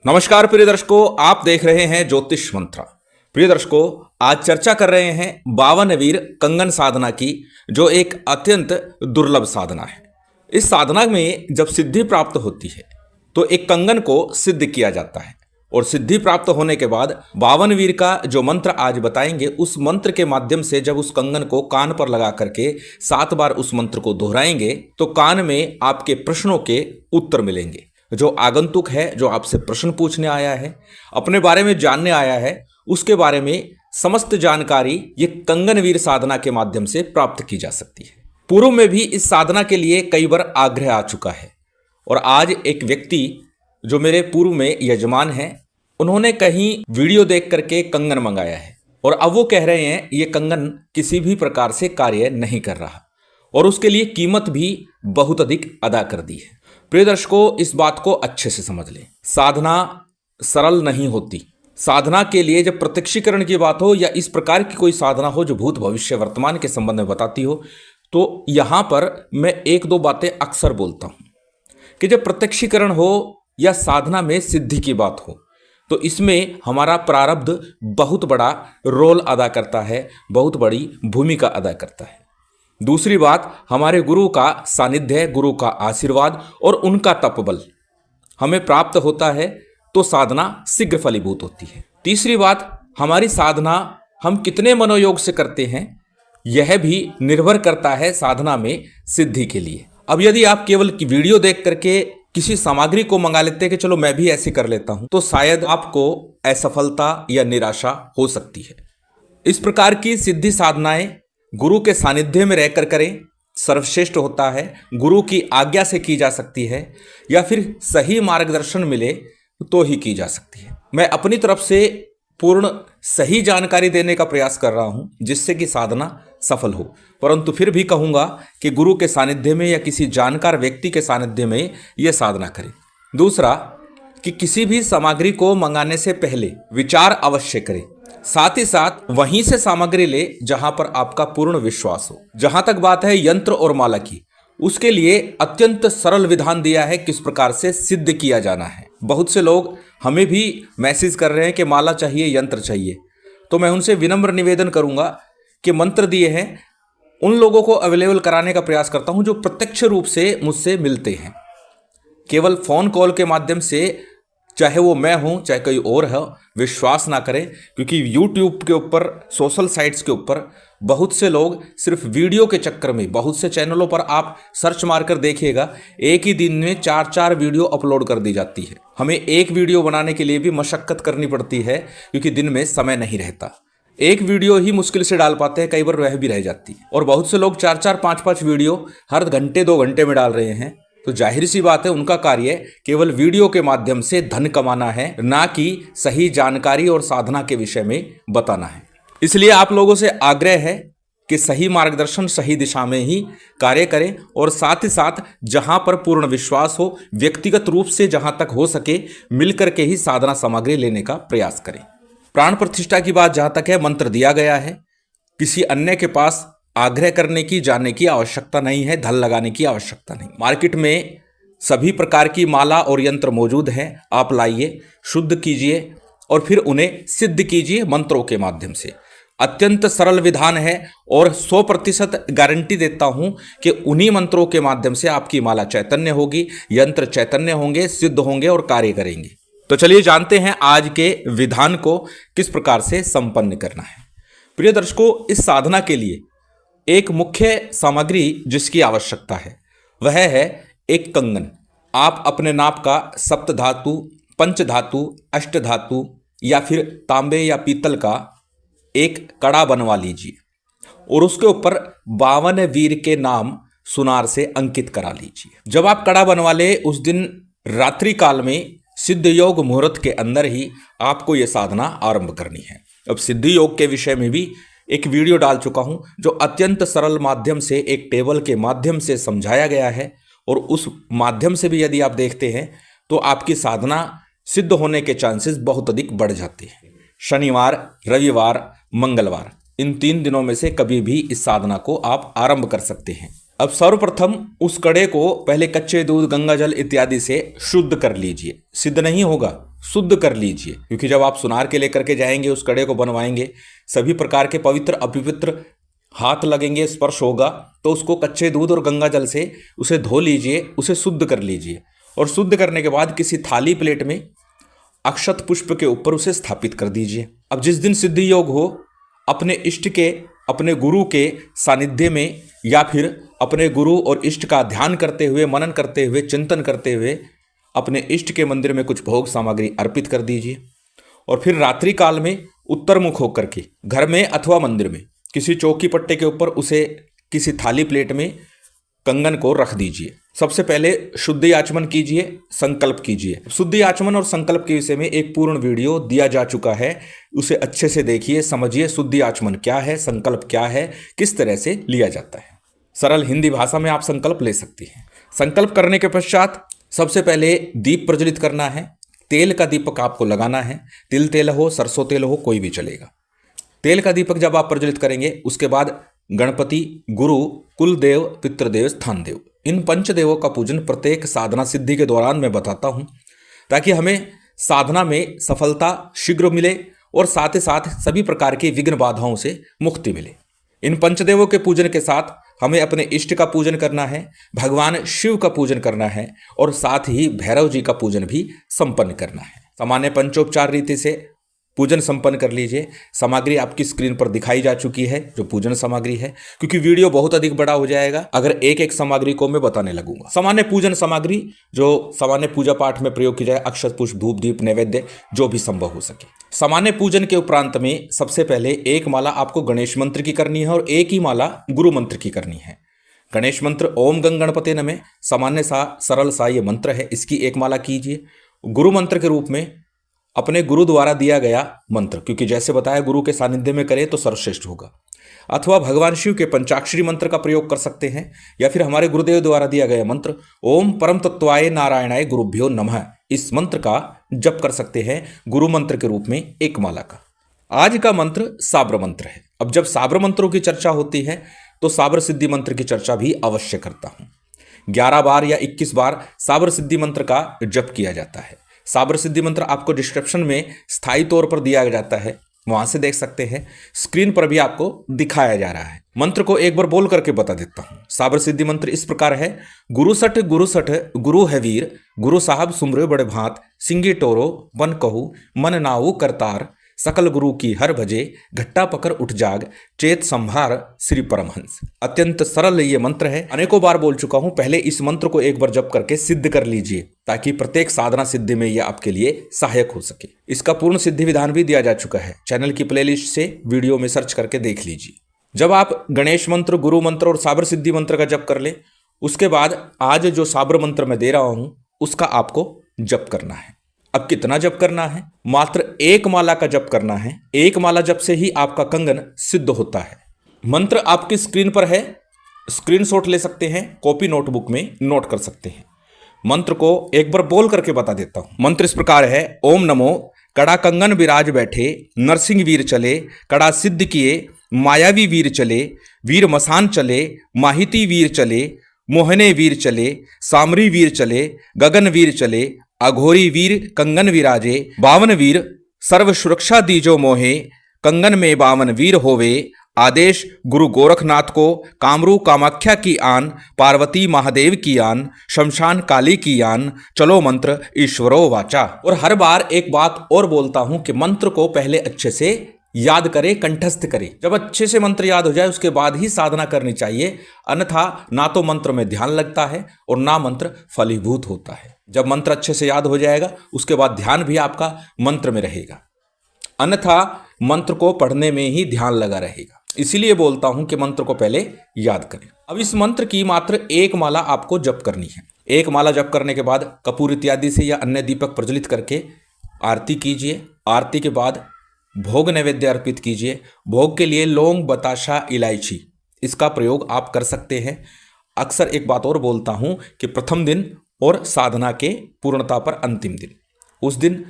नमस्कार प्रिय दर्शकों, आप देख रहे हैं ज्योतिष मंत्र। प्रिय दर्शकों, आज चर्चा कर रहे हैं 52 वीर कंगन साधना की, जो एक अत्यंत दुर्लभ साधना है। इस साधना में जब सिद्धि प्राप्त होती है तो एक कंगन को सिद्ध किया जाता है, और सिद्धि प्राप्त होने के बाद 52 वीर का जो मंत्र आज बताएंगे, उस मंत्र के माध्यम से जब उस कंगन को कान पर लगा करके 7 बार उस मंत्र को दोहराएंगे तो कान में आपके प्रश्नों के उत्तर मिलेंगे। जो आगंतुक है, जो आपसे प्रश्न पूछने आया है, अपने बारे में जानने आया है, उसके बारे में समस्त जानकारी ये कंगन वीर साधना के माध्यम से प्राप्त की जा सकती है। पूर्व में भी इस साधना के लिए कई बार आग्रह आ चुका है, और आज एक व्यक्ति जो मेरे पूर्व में यजमान हैं, उन्होंने कहीं वीडियो देख करके कंगन मंगाया है, और अब वो कह रहे हैं ये कंगन किसी भी प्रकार से कार्य नहीं कर रहा, और उसके लिए कीमत भी बहुत अधिक अदा कर दी है। प्रिय दर्शकों, इस बात को अच्छे से समझ लें। साधना सरल नहीं होती। साधना के लिए जब प्रत्यक्षीकरण की बात हो या इस प्रकार की कोई साधना हो जो भूत भविष्य वर्तमान के संबंध में बताती हो, तो यहां पर मैं एक दो बातें अक्सर बोलता हूं कि जब प्रत्यक्षीकरण हो या साधना में सिद्धि की बात हो तो इसमें हमारा प्रारब्ध बहुत बड़ा रोल अदा करता है, बहुत बड़ी भूमिका अदा करता है। दूसरी बात, हमारे गुरु का सानिध्य, गुरु का आशीर्वाद और उनका तपबल हमें प्राप्त होता है तो साधना शीघ्र फलीभूत होती है। तीसरी बात, हमारी साधना हम कितने मनोयोग से करते हैं, यह भी निर्भर करता है साधना में सिद्धि के लिए। अब यदि आप केवल वीडियो देख करके किसी सामग्री को मंगा लेते हैं कि चलो मैं भी ऐसे कर लेता हूं, तो शायद आपको असफलता या निराशा हो सकती है। इस प्रकार की सिद्धि साधनाएं गुरु के सानिध्य में रहकर करें, सर्वश्रेष्ठ होता है। गुरु की आज्ञा से की जा सकती है, या फिर सही मार्गदर्शन मिले तो ही की जा सकती है। मैं अपनी तरफ से पूर्ण सही जानकारी देने का प्रयास कर रहा हूं जिससे कि साधना सफल हो, परंतु फिर भी कहूंगा कि गुरु के सानिध्य में या किसी जानकार व्यक्ति के सानिध्य में यह साधना करें। दूसरा, कि किसी भी सामग्री को मंगाने से पहले विचार अवश्य करें। साथ ही साथ वहीं से सामग्री ले जहां पर आपका पूर्ण विश्वास हो। जहां तक बात है यंत्र और माला की, उसके लिए अत्यंत सरल विधान दिया है किस प्रकार से सिद्ध किया जाना है। बहुत से लोग हमें भी मैसेज कर रहे हैं कि माला चाहिए, यंत्र चाहिए, तो मैं उनसे विनम्र निवेदन करूंगा कि मंत्र दिए हैं उन लोगों को अवेलेबल कराने का प्रयास करता हूं जो प्रत्यक्ष रूप से मुझसे मिलते हैं। केवल फोन कॉल के माध्यम से, चाहे वो मैं हूं चाहे कोई और है, विश्वास ना करें, क्योंकि यूट्यूब के ऊपर, सोशल साइट्स के ऊपर बहुत से लोग सिर्फ वीडियो के चक्कर में, बहुत से चैनलों पर आप सर्च मारकर देखिएगा, एक ही दिन में 4-4 वीडियो अपलोड कर दी जाती है। हमें एक वीडियो बनाने के लिए भी मशक्कत करनी पड़ती है, क्योंकि दिन में समय नहीं रहता। एक वीडियो ही मुश्किल से डाल पाते हैं, कई बार वह भी रह जाती है। और बहुत से लोग 4-4, 5-5 वीडियो हर घंटे 2 घंटे में डाल रहे हैं, तो जाहिर सी बात है उनका कार्य केवल वीडियो के माध्यम से धन कमाना है, ना कि सही जानकारी और साधना के विषय में बताना है। इसलिए आप लोगों से आग्रह है कि सही मार्गदर्शन, सही दिशा में ही कार्य करें, और साथ ही साथ जहां पर पूर्ण विश्वास हो, व्यक्तिगत रूप से जहां तक हो सके मिलकर के ही साधना सामग्री लेने का प्रयास करें। प्राण प्रतिष्ठा की बात जहां तक है, मंत्र दिया गया है, किसी अन्य के पास आग्रह करने की, जाने की आवश्यकता नहीं है, धन लगाने की आवश्यकता नहीं। मार्केट में सभी प्रकार की माला और यंत्र मौजूद हैं, आप लाइए, शुद्ध कीजिए और फिर उन्हें सिद्ध कीजिए मंत्रों के माध्यम से। अत्यंत सरल विधान है, और 100% गारंटी देता हूं कि उन्हीं मंत्रों के माध्यम से आपकी माला चैतन्य होगी, यंत्र चैतन्य होंगे, सिद्ध होंगे और कार्य करेंगे। तो चलिए जानते हैं आज के विधान को किस प्रकार से संपन्न करना है। प्रिय दर्शकों, इस साधना के लिए एक मुख्य सामग्री जिसकी आवश्यकता है वह है एक कंगन। आप अपने नाप का सप्त धातु, पंच धातु, अष्ट धातु या फिर तांबे या पीतल का एक कड़ा बनवा लीजिए, और उसके ऊपर 52 वीर के नाम सुनार से अंकित करा लीजिए। जब आप कड़ा बनवा ले, उस दिन रात्रि काल में सिद्ध योग मुहूर्त के अंदर ही आपको यह साधना आरंभ करनी है। अब सिद्ध योग के विषय में भी एक वीडियो डाल चुका हूं, जो अत्यंत सरल माध्यम से एक टेबल के माध्यम से समझाया गया है, और उस माध्यम से भी यदि आप देखते हैं तो आपकी साधना सिद्ध होने के चांसेस बहुत अधिक बढ़ जाते हैं। शनिवार, रविवार, मंगलवार, इन 3 दिनों में से कभी भी इस साधना को आप आरंभ कर सकते हैं। अब सर्वप्रथम उस कड़े को पहले कच्चे दूध, गंगा जल इत्यादि से शुद्ध कर लीजिए। सिद्ध नहीं होगा, शुद्ध कर लीजिए, क्योंकि जब आप सुनार के लेकर के जाएंगे, उस कड़े को बनवाएंगे, सभी प्रकार के पवित्र अपवित्र हाथ लगेंगे, स्पर्श होगा, तो उसको कच्चे दूध और गंगा जल से उसे धो लीजिए, उसे शुद्ध कर लीजिए। और शुद्ध करने के बाद किसी थाली प्लेट में अक्षत पुष्प के ऊपर उसे स्थापित कर दीजिए। अब जिस दिन सिद्धि योग हो, अपने इष्ट के, अपने गुरु के सानिध्य में या फिर अपने गुरु और इष्ट का ध्यान करते हुए, मनन करते हुए, चिंतन करते हुए अपने इष्ट के मंदिर में कुछ भोग सामग्री अर्पित कर दीजिए। और फिर रात्रि काल में उत्तर मुख होकर के घर में अथवा मंदिर में किसी चौकी पट्टे के ऊपर उसे किसी थाली प्लेट में कंगन को रख दीजिए। सबसे पहले शुद्धि आचमन कीजिए, संकल्प कीजिए। शुद्धि आचमन और संकल्प के विषय में एक पूर्ण वीडियो दिया जा चुका है, उसे अच्छे से देखिए, समझिए शुद्धि आचमन क्या है, संकल्प क्या है, किस तरह से लिया जाता है। सरल हिंदी भाषा में आप संकल्प ले सकती हैं। संकल्प करने के पश्चात सबसे पहले दीप प्रज्वलित करना है। तेल का दीपक आपको लगाना है, तिल तेल हो, सरसों तेल हो, कोई भी चलेगा। तेल का दीपक जब आप प्रज्वलित करेंगे, उसके बाद गणपति, गुरु, कुलदेव, पितृदेव, स्थान देव, इन पंचदेवों का पूजन प्रत्येक साधना सिद्धि के दौरान मैं बताता हूं, ताकि हमें साधना में सफलता शीघ्र मिले और साथ ही साथ सभी प्रकार की विघ्न बाधाओं से मुक्ति मिले। इन पंचदेवों के पूजन के साथ हमें अपने इष्ट का पूजन करना है, भगवान शिव का पूजन करना है और साथ ही भैरव जी का पूजन भी संपन्न करना है। सामान्य पंचोपचार रीति से पूजन संपन्न कर लीजिए। सामग्री आपकी स्क्रीन पर दिखाई जा चुकी है, जो पूजन सामग्री है, क्योंकि वीडियो बहुत अधिक बड़ा हो जाएगा अगर एक एक सामग्री को मैं बताने लगूंगा। सामान्य पूजन सामग्री जो सामान्य पूजा पाठ में प्रयोग की जाए, अक्षत पुष्प, धूप, दीप, नैवेद्य, जो भी संभव हो सके। सामान्य पूजन के उपरांत में सबसे पहले एक माला आपको गणेश मंत्र की करनी है और एक ही माला गुरु मंत्र की करनी है। गणेश मंत्र ओम गंग गणपते नमः, सामान्य सा सरल सा ये मंत्र है, इसकी एक माला कीजिए। गुरु मंत्र के रूप में अपने गुरु द्वारा दिया गया मंत्र, क्योंकि जैसे बताया गुरु के सानिध्य में करें तो सर्वश्रेष्ठ होगा, अथवा भगवान शिव के पंचाक्षरी मंत्र का प्रयोग कर सकते हैं, या फिर हमारे गुरुदेव द्वारा दिया गया मंत्र ओम परम तत्वाय नारायणाय गुरुभ्यो नमः, इस मंत्र का जप कर सकते हैं गुरु मंत्र के रूप में एक माला का। आज का मंत्र साबर मंत्र है। अब जब साबर मंत्रों की चर्चा होती है तो साबर सिद्धि मंत्र की चर्चा भी अवश्य करता हूं। 11 बार या 21 बार साबर सिद्धि मंत्र का जप किया जाता है। साबर सिद्धि मंत्र आपको डिस्क्रिप्शन में स्थायी तौर पर दिया जाता है, वहां से देख सकते हैं। स्क्रीन पर भी आपको दिखाया जा रहा है। मंत्र को एक बार बोल करके बता देता हूं। साबर सिद्धि मंत्र इस प्रकार है। गुरु सठ गुरु है वीर, गुरु साहब सुमरे बड़े भांत, सिंगी टोरो बन कहू, मन नाऊ करतार, सकल गुरु की हर भजे, घट्टा पकर उठ जाग, चेत संभार श्री परमहंस। अत्यंत सरल ये मंत्र है, अनेकों बार बोल चुका हूं। पहले इस मंत्र को एक बार जप करके सिद्ध कर लीजिए, ताकि प्रत्येक साधना सिद्धि में यह आपके लिए सहायक हो सके। इसका पूर्ण सिद्धि विधान भी दिया जा चुका है, चैनल की प्लेलिस्ट से वीडियो में सर्च करके देख लीजिए। जब आप गणेश मंत्र, गुरु मंत्र और साबर सिद्धि मंत्र का जप कर ले, उसके बाद आज जो साबर मंत्र मैं दे रहा हूं उसका आपको जप करना है। अब कितना जप करना है? मात्र एक माला का जप करना है। एक माला जप से ही आपका कंगन सिद्ध होता है। मंत्र आपकी स्क्रीन पर है, स्क्रीनशॉट ले सकते हैं, कॉपी नोटबुक में नोट कर सकते हैं। मंत्र को एक बार बोल करके बता देता हूं। मंत्र इस प्रकार है। ओम नमो कड़ा कंगन विराज बैठे, नरसिंह वीर चले, कड़ा सिद्ध किए, मायावी वीर चले, वीर मसान चले, माहिती वीर चले, मोहने वीर चले, सामरी वीर चले, गगन वीर चले, अघोरी वीर कंगन विराजे, बावन वीर सर्व सुरक्षा दीजो मोहे, कंगन में बावन वीर होवे, आदेश गुरु गोरखनाथ को, कामरू कामाख्या की आन, पार्वती महादेव की आन, शमशान काली की आन, चलो मंत्र ईश्वरो वाचा। और हर बार एक बात और बोलता हूं कि मंत्र को पहले अच्छे से याद करें, कंठस्थ करें। जब अच्छे से मंत्र याद हो जाए उसके बाद ही साधना करनी चाहिए, अन्यथा ना तो मंत्र में ध्यान लगता है और ना मंत्र फलीभूत होता है। जब मंत्र अच्छे से याद हो जाएगा उसके बाद ध्यान भी आपका मंत्र में रहेगा, अन्यथा मंत्र को पढ़ने में ही ध्यान लगा रहेगा। इसीलिए बोलता हूं कि मंत्र को पहले याद करें। अब इस मंत्र की मात्र एक माला आपको जप करनी है। एक माला जप करने के बाद कपूर इत्यादि से या अन्य दीपक प्रज्वलित करके आरती कीजिए। आरती के बाद भोग नैवेद्य अर्पित कीजिए। भोग के लिए लौंग, बताशा, इलायची इसका प्रयोग आप कर सकते हैं। अक्सर एक बात और बोलता हूं कि प्रथम दिन और साधना के पूर्णता पर अंतिम दिन, उस दिन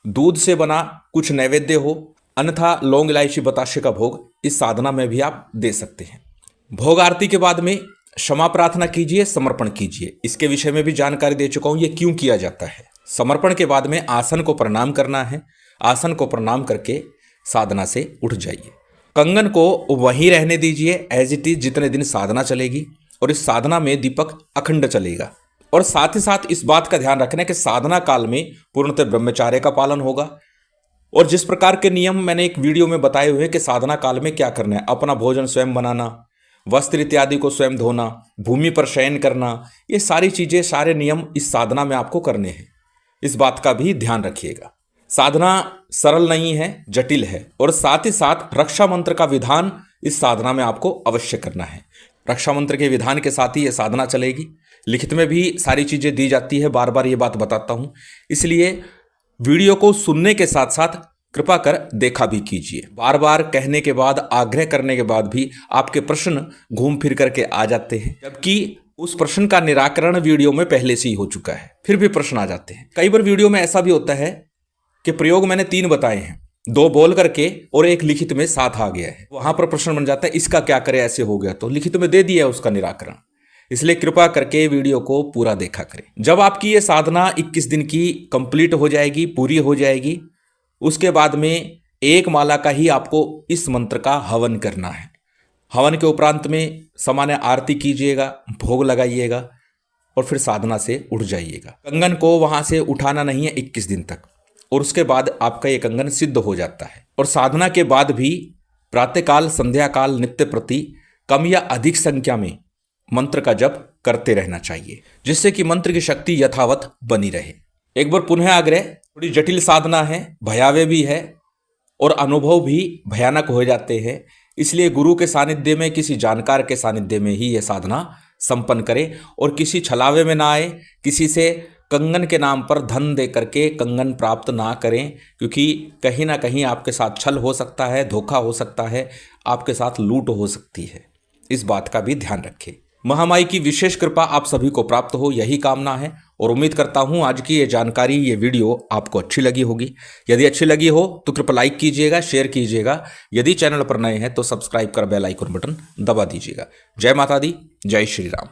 दूध से बना कुछ नैवेद्य हो, अन्यथा लौंग, इलायची, बताशे का भोग इस साधना में भी आप दे सकते हैं। भोग आरती के बाद में क्षमा प्रार्थना कीजिए, समर्पण कीजिए। इसके विषय में भी जानकारी दे चुका हूं, ये क्यों किया जाता है। समर्पण के बाद में आसन को प्रणाम करना है। आसन को प्रणाम करके साधना से उठ जाइए। कंगन को वहीं रहने दीजिए एज इट इज जितने दिन साधना चलेगी, और इस साधना में दीपक अखंड चलेगा। और साथ ही साथ इस बात का ध्यान रखना है कि साधना काल में पूर्णतः ब्रह्मचार्य का पालन होगा। और जिस प्रकार के नियम मैंने एक वीडियो में बताए हुए हैं कि साधना काल में क्या करना है, अपना भोजन स्वयं बनाना, वस्त्र इत्यादि को स्वयं धोना, भूमि पर शयन करना, ये सारी चीजें, सारे नियम इस साधना में आपको करने हैं। इस बात का भी ध्यान रखिएगा। साधना सरल नहीं है, जटिल है। और साथ ही साथ रक्षा मंत्र का विधान इस साधना में आपको अवश्य करना है। रक्षा मंत्र के विधान के साथ ही ये साधना चलेगी। लिखित में भी सारी चीजें दी जाती है, बार बार ये बात बताता हूं, इसलिए वीडियो को सुनने के साथ साथ कृपा कर देखा भी कीजिए। बार बार कहने के बाद, आग्रह करने के बाद भी आपके प्रश्न घूम फिर करके आ जाते हैं, जबकि उस प्रश्न का निराकरण वीडियो में पहले से ही हो चुका है, फिर भी प्रश्न आ जाते हैं। कई बार वीडियो में ऐसा भी होता है कि प्रयोग मैंने 3 बताए हैं, 2 बोल करके और 1 लिखित में साथ आ गया है, वहां पर प्रश्न बन जाता है इसका क्या करें, ऐसे हो गया, तो लिखित में दे दिया है उसका निराकरण। इसलिए कृपा करके वीडियो को पूरा देखा करें। जब आपकी ये साधना 21 दिन की कंप्लीट हो जाएगी, पूरी हो जाएगी, उसके बाद में 1 माला का ही आपको इस मंत्र का हवन करना है। हवन के उपरांत में सामान्य आरती कीजिएगा, भोग लगाइएगा और फिर साधना से उठ जाइएगा। कंगन को वहां से उठाना नहीं है 21 दिन तक, और उसके बाद आपका ये कंगन सिद्ध हो जाता है। और साधना के बाद भी प्रातःकाल, संध्याकाल, नित्य प्रति कम या अधिक संख्या में मंत्र का जप करते रहना चाहिए, जिससे कि मंत्र की शक्ति यथावत बनी रहे। एक बार पुनः आग्रह, थोड़ी जटिल साधना है, भयावह भी है और अनुभव भी भयानक हो जाते हैं, इसलिए गुरु के सानिध्य में, किसी जानकार के सानिध्य में ही यह साधना संपन्न करें और किसी छलावे में ना आए, किसी से कंगन के नाम पर धन दे करके कंगन प्राप्त ना करें, क्योंकि कहीं ना कहीं आपके साथ छल हो सकता है, धोखा हो सकता है, आपके साथ लूट हो सकती है। इस बात का भी ध्यान रखें। महामाई की विशेष कृपा आप सभी को प्राप्त हो, यही कामना है। और उम्मीद करता हूं आज की ये जानकारी, ये वीडियो आपको अच्छी लगी होगी। यदि अच्छी लगी हो तो कृपया लाइक कीजिएगा, शेयर कीजिएगा। यदि चैनल पर नए हैं तो सब्सक्राइब कर बेल आइकन बटन दबा दीजिएगा। जय माता दी, जय श्री राम।